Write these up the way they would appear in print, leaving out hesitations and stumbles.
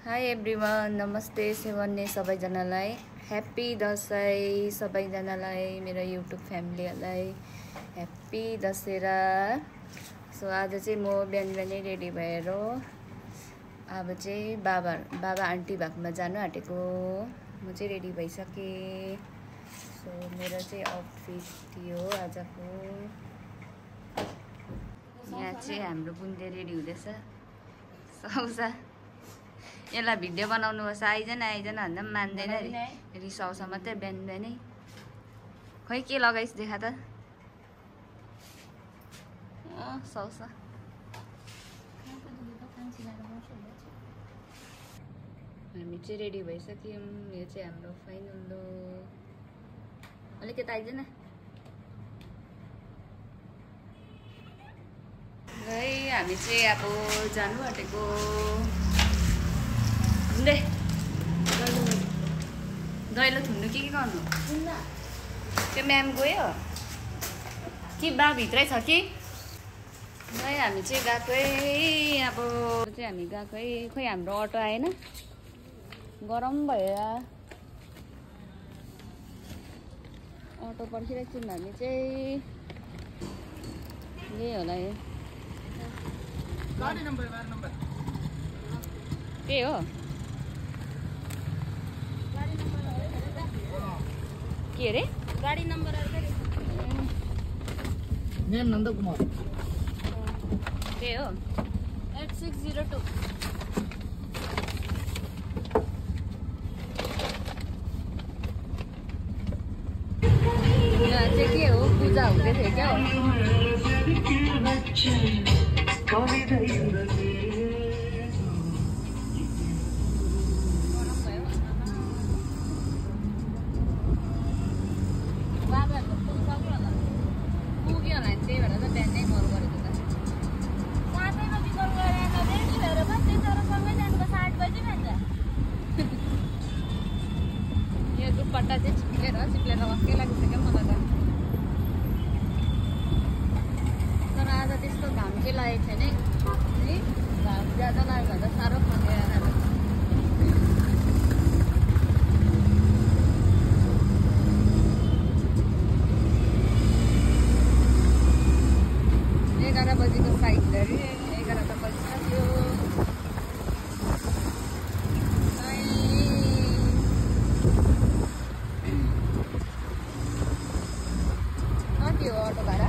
High everyone, नमस्ते सेवन्ने सबैजनालाई happy Dashain सबैजनालाई, मेरो युट्युब फ्यामिलीहरूलाई ह्याप्पी दशहरा। सो आज चाहिँ म बिहान बिहानै रेडी भएर अब चाहिँ बाबा आन्टी भएकोमा जानु आँटेको। म चाहिँ रेडी भइसकेँ। सो मेरो चाहिँ आउटफिट यो आजको। यहाँ चाहिँ हाम्रो बुन्दे रेडी हुँदैछ। सौसा यसलाई भिडियो बनाउनु पर्छ, आइजन भन्दा पनि मान्दैन, रिसाउँछ मात्रै बिहान बिहानै। खोइ के लगाइस् देखा त। सौसा हामी चाहिँ रेडी भइसक्यौँ। यो चाहिँ हाम्रो फाइनल लुक। अलिकति आइजन है। हामी चाहिँ अब जानु आँटेको। दैलो थुन्नु के गर्नु? त्यो म्याम गयो कि बा भित्रै छ कि? है हामी चाहिँ गएकै। अब चाहिँ हामी गएकै। खोइ हाम्रो अटो आएन, गरम भएर अटो पर्खिरहेको छौँ हामी चाहिँ। यही होला यो के हो? के अरे गाडी नम्बर नेम नन्द कुमार के हो? 8602। यहाँ चाहिँ के हो? पूजा हुँदै थियो क्या हो? पट्टा चाहिँ चिप्लेर वाक्कै लाग्छ क्या मलाई त। तर आज त्यस्तो घाम चाहिँ लागेको छैन है। घाम ज्यादा लाग्यो भने त साह्रो खनेर एघार बजीको फ्लाइट गरी 11 त बजिसक्यो। अटो भाडा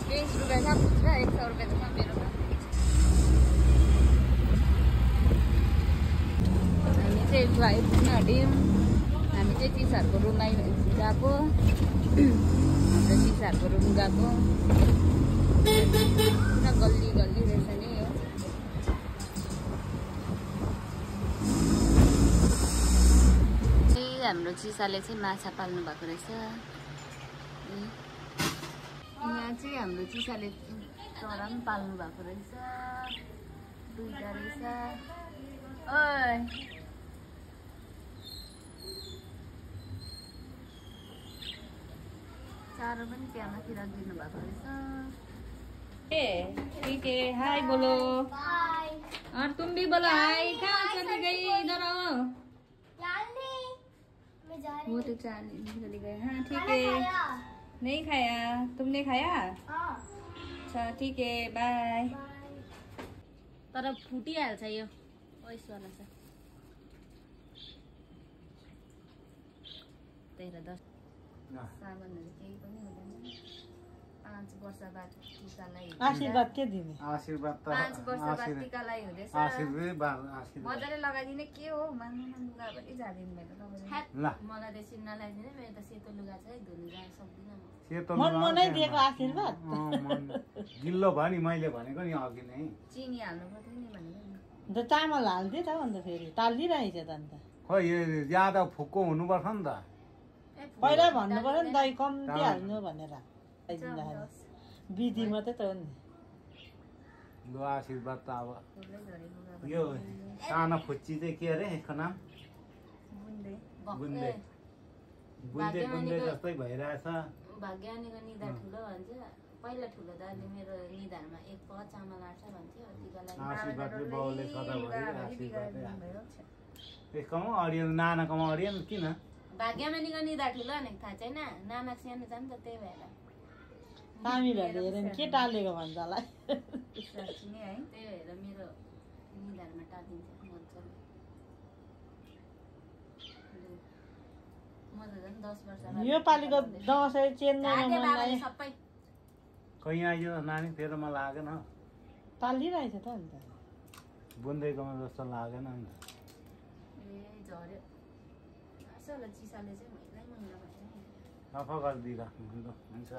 23 रुपियाँ छ। पुग्छ 100 रुपियाँ त छ मेरोमा। हामी चाहिँ फ्लाइट पुग्न आँट्यौँ। हामी चाहिँ टिचरहरूको रुममा गएको। हाम्रो टिचरहरूको रुम गएको। गल्ली गल्ली रहेछ नि यो। हाम्रो चिसाले चाहिँ माछा पाल्नु भएको रहेछ। यहाँ चाहिँ हाम्रो चिसाले चरा पनि पाल्नु भएको रहेछ। दुईटा रहेछ। ओइ चारो पनि त्यहाँमाथि राखिदिनु भएको रहेछ। ठीक है, हाय बोलो। और तुम भी बोलो हाय। कहाँ चली गई? इधर आओ। वो तो चली गए। हाँ ठीक है। नहीं खाया? तुमने खाया? अच्छा ठीक है, बाय। तर फुटिहाल्छ यो पैसावाला छ। 13-10 सामानहरू केही पनि हुँदैन। 5 वर्ष बाद टिकालाई आशीर्वाद के दिने? आशीर्वाद त 5 वर्ष बाद टिकालाई हुँदैछ। आशीर्वाद मजाले लगाइदिने के हो? मान्नु लुगा पनि जादिनु भएन तपाईले। ल मलाई त सिन्न लगाइदिने। मेरो त सेतो लुगा छ है, धुनु जान सक्दिन म। सेतो मनमनै दिएको आशीर्वाद। गिल्लो भयो नि मैले भनेको नि अघि नै। चिनी हाल्नु पर्थ्यो नि भनेको नि। अन्त चामल हाल्दिए त अन्त फेरि टालिरहेछ त अन्त। खोइ यो ज्यादा फुक्को हुनुपर्छ नि त। पहिला भन्नु पर्यो नि दही कम्ती हाल्नु भनेर। विधि मात्रै त हो नि। लु आशीर्वाद त अब यो सानो फुच्ची चाहिँ के अरे यसको नाम? बुन्दे बुन्दे बुन्दे जस्तै भइरहेछ। भाग्यानीको निधार ठुलो भन्छ पहिला ठुलो दाले मेरो निधारमा 1 प चामल आट्छ भन्थ्यो टिका लागि आशीर्वादले बाउले सदाभरि आशीर्वादले त्यसकोमा अडियन्स नानाकोमा अडियन्स किन भाग्यमानीको निधार ठुलो भनेको थाहा छैन नाना सानो छ नि त त्यही भएर तामिलहरूले हेरेन के टालेको भन्छ होला साँच्ची है त्यही भएर मेरो निधारमा टालिन्छ मजाले म त झन् 10 वर्ष यो पालिको दसैँ चेन्नईमा मनलाई सबै कहीँ आइयो नानी तेरो मलाई लागेन पालिरहेछ त अन्त बुन्दैकोमा जस्तो लागेन नि ए झर्यो असला चिसाले चाहिँ मैला भन्छ सफा गरिदिइराख्नु हुन्छ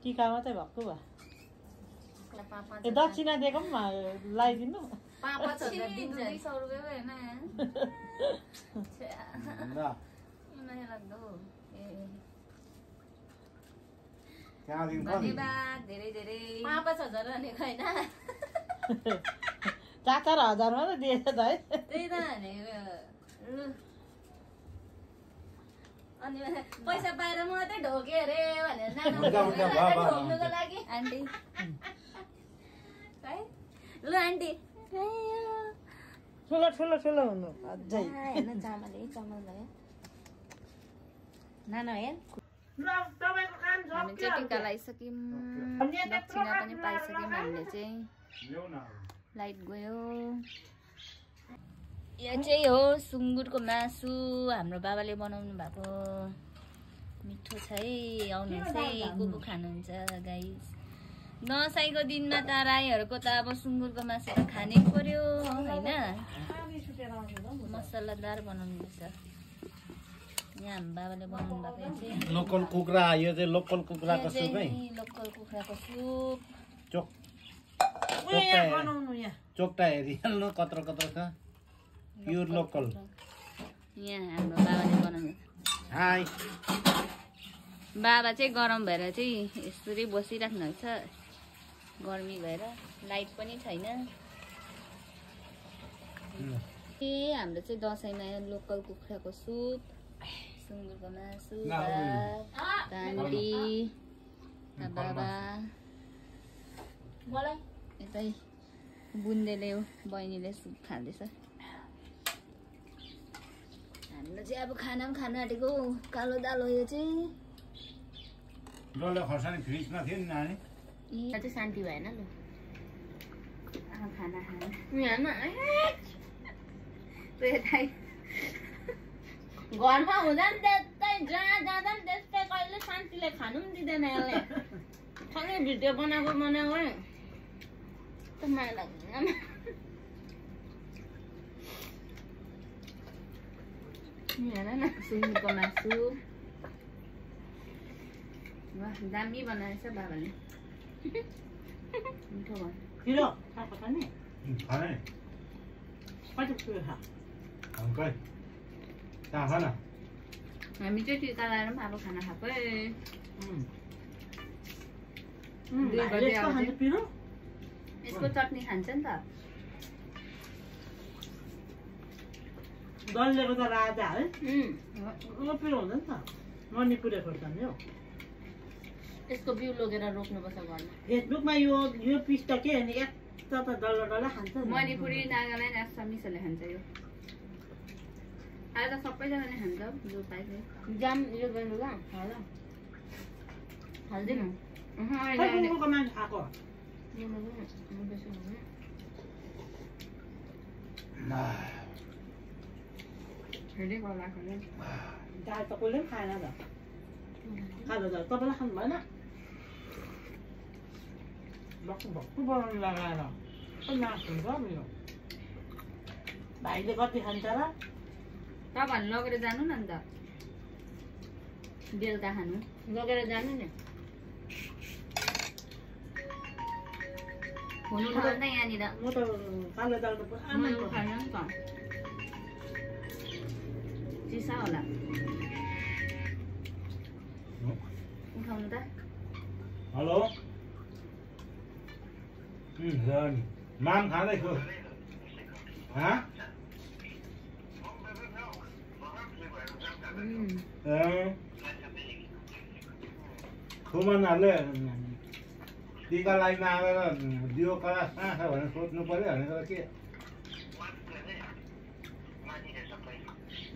टिका मात्रै भएको भए पापा ए दक्षिणा दिएको पनि लगाइदिनु 5,000 दिन्छ 200 रुपियाँ भएन ल नयाँ लाग्दो ए त्यहाँदेखि धन्यवाद धेरै धेरै 5,000 भनेको होइन 4,000 हजारमा त दिएछ त है त्यही त भनेको लु अनि पैसा पाएर मात्रै ढोके अरे भनेर ढोक्नुको लागि आन्टी है लु आन्टी ठुलो ठुलो ठुलो हुनु अझै हेर्न चामल भयो नाना हेर तपाईँको काम हामी चाहिँ टिका लगाइसक्यौँ दक्षिणा पनि पाइसक्यौँ हामीले चाहिँ ल्याउ न लाइट गयो यो चाहिँ हो सुँगुरको मासु हाम्रो बाबाले बनाउनु भएको मिठो छ है आउनुहुन्छ है को खानुहुन्छ गाइस दसैँको दिनमा त राईहरूको त अब सुँगुरको मासु त खानै पर्यो होइन मसलादार बनाउनुहुन्छ यहाँ हाम्रो बाबाले बनाउनु भएको चाहिँ लोकल कुखुरा यो चाहिँ लोकल कुखुराको सुप है लोकल कुखुराको सुप बनाउनु यहाँ चोक्टा हेरिहाल्नु कत्रो कत्रो छ प्योर लोकल यहाँ हाम्रो बाबाले बनाउनु हाई बाबा चाहिँ गरम भएर चाहिँ यसरी बसिराख्नु भएको छ गर्मी भएर लाइट पनि छैन ए हाम्रो चाहिँ दसैँमा लोकल कुखुराको सुप सुँगुरको मासु आन्टी बाबा मलाई यतै बुन्देले बहिनीले सुप खाँदैछ हाम्रो चाहिँ अब खाना पनि खानु आँटेको कालो दाल हो यो चाहिँ डल्ले खोर्सानी फ्रिजमा थियो नि नानी चाहिँ शान्ति भएन लु खाना खानु घरमा हुँदा नि त्यस्तै जहाँ जाँदा पनि त्यस्तै कहिले शान्तिले खानु पनि दिँदैन यसले खालि भिडियो बनाएको है त माया लाग्दैन हेर न सुँगुरको मासु वाह दामी बनाएछ बाबाले मिठो भयो किलो खाएको छ नि खाने कति किलो खा अंकल कहाँ खाना हामी चाहिँ टिका लगाएर पनि अब खाना खाएको है पिरो यसको चटनी खान्छ नि त डल्लेको त राजा है पिरो हुँदैन नि त मणिपुरे खोर्सानी हो यसको बिउ लगेर रोप्नुपर्छ घरमा फेसबुकमा यो पिस त के भने एक त डल्लो डल्लो खान्छ मणिपुरी नागाल्यान्ड आसामिसहरूले खान्छ यो अहिले त सबैजनाले खान्छ जो पाइन्छ जाम यो गर्नु ल हाल्दैन फेसबुकको मान्छे खाएको हेरेको होला दाल त कहिले पनि खाएन त खाँदा त तपाईँलाई खानु भएन भक्कु भक्कु बनाउनु लगाएर नाच हुन्छ मेरो भाइले कति खान्छ र तपाईँहरू लगेर जानु न अन्त बेलुका खानु लगेर जानु नि हुनु त अन्त यहाँनिर म त कालो दाल त पुरा मन मैले खाएन नि त चिसा होला उठाउनु त हेलो माम खाँदैछु खुमनहरूले टिका लाइन आएर दियो कला कहाँ छ भनेर सोध्नु पर्यो भने त के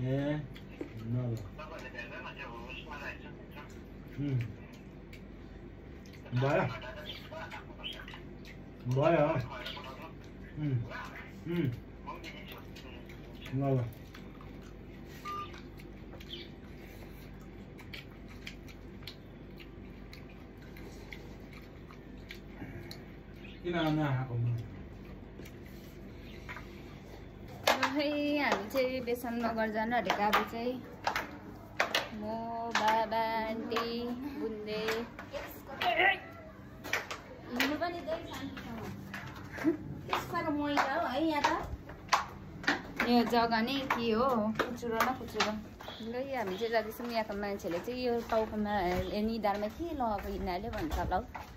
ए ल भयो भयो ल किन नआएको खै हामी चाहिँ बेसन नगर जानु आँटेको अब चाहिँ म बाबा आन्टी बुन्दै हिँड्नु पनि त्यही शान्तिसँग त्यस्तो मैला हो है यहाँ त यो जग्गा नै के हो कुचुरो न कुचुरो ल हामी चाहिँ जाँदैछौँ यहाँको मान्छेले चाहिँ यो टाउकोमा निधारमा के लगाएको यिनीहरूले भन्छ होला हौ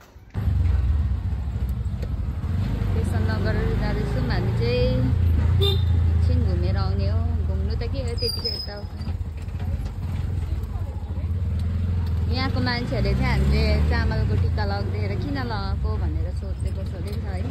बेसन नगर जाँदैछौँ हामी चाहिँ एकछिन घुमेर आउने हो घुम्नु त के हो त्यतिकै यता यहाँको मान्छेहरूले चाहिँ हामीले चामलको टिका लगाउँदै किन लगाएको भनेर सोधेको छ है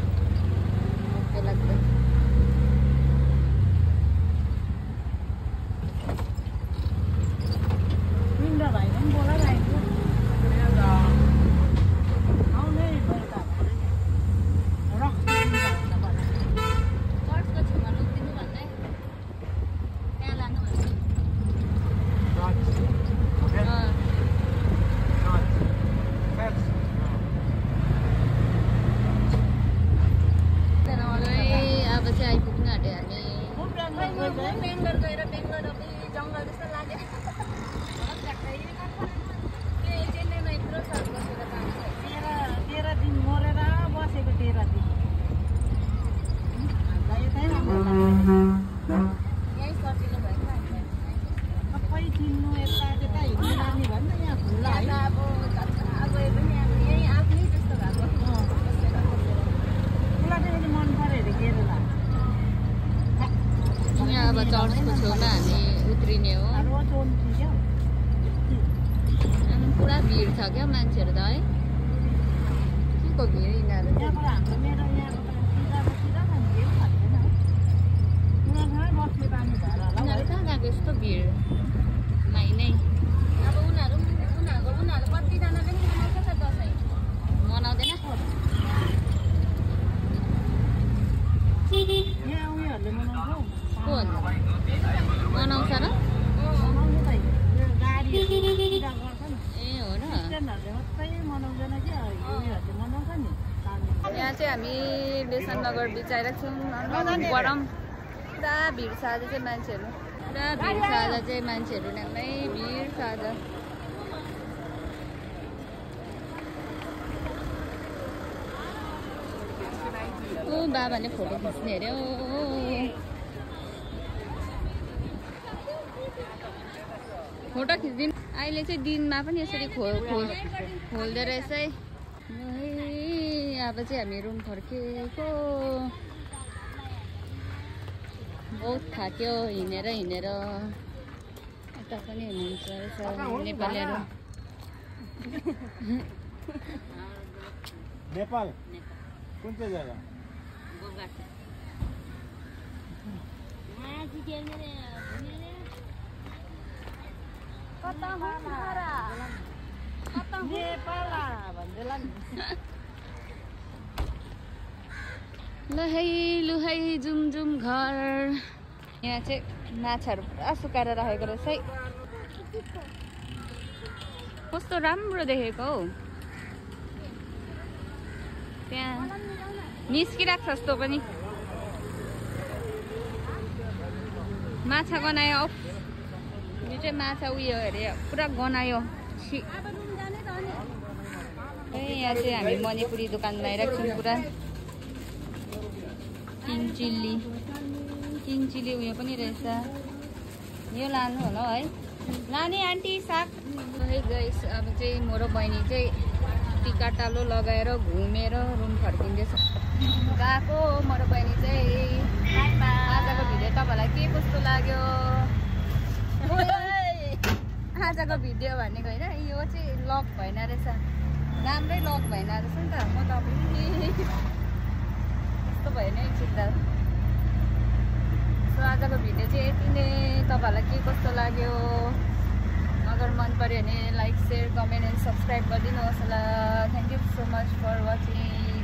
बेला चर्चको छेउमा हामी उत्रिने हो पुरा भिड छ क्या मान्छेहरू त है के को भिड यिनीहरू कहाँ गएको यस्तो भिड माइ नै अब उनीहरू कतिजनाले पनि मनाउँछ त दसैँ मनाउँदैन मनाउँछ र ए हो र यहाँ चाहिँ हामी बेसन नगर बिचाइरहेको छौँ गरम पुरा भिड छ आज चाहिँ मान्छेहरू पुरा भिड छ आज चाहिँ मान्छेहरू नै भिड छ आज ओ बाबाले फोटो खिच्ने अरे ओ फोटो खिच्दिनु अहिले चाहिँ दिनमा पनि यसरी खोल्दो रहेछ है अब चाहिँ हामी रुम फर्केको बहुत थाक्यो हिँडेर यता पनि हुनुहुन्छ रहेछ नेपालीहरू नेपाल कुन चाहिँ जग्गा लुहाई जुम जुम घर यहाँ चाहिँ माछाहरू पुरा सुकाएर राखेको रहेछ है कस्तो राम्रो देखेको हौ त्यहाँ निस्किरहेको छ जस्तो पनि माछा गनायो यो चाहिँ माछा उयो अरे पुरा गनायो यहाँ चाहिँ हामी मणिपुरी दोकान लगाइरहेको छौँ पुरा किङ चिल्ली उयो पनि रहेछ यो लानु होला है लाने आन्टी साग है गाइस अब चाहिँ म र बहिनी चाहिँ टिका टालो लगाएर घुमेर रुम फर्किँदैछ गएको म र बहिनी चाहिँ आजको भिडियो तपाईँलाई के कस्तो लाग्यो आजको भिडियो भनेको होइन, यो चाहिँ लक भएन रहेछ, राम्रै लक भएन रहेछ नि त। म त अब यस्तो भयो नि एकछिन त। सो आजको भिडियो चाहिँ यति नै। तपाईँहरूलाई के कस्तो लाग्यो, अगर मन पर्यो भने like, share, comment and subscribe गरिदिनुहोस् होला। Thank you so much for watching.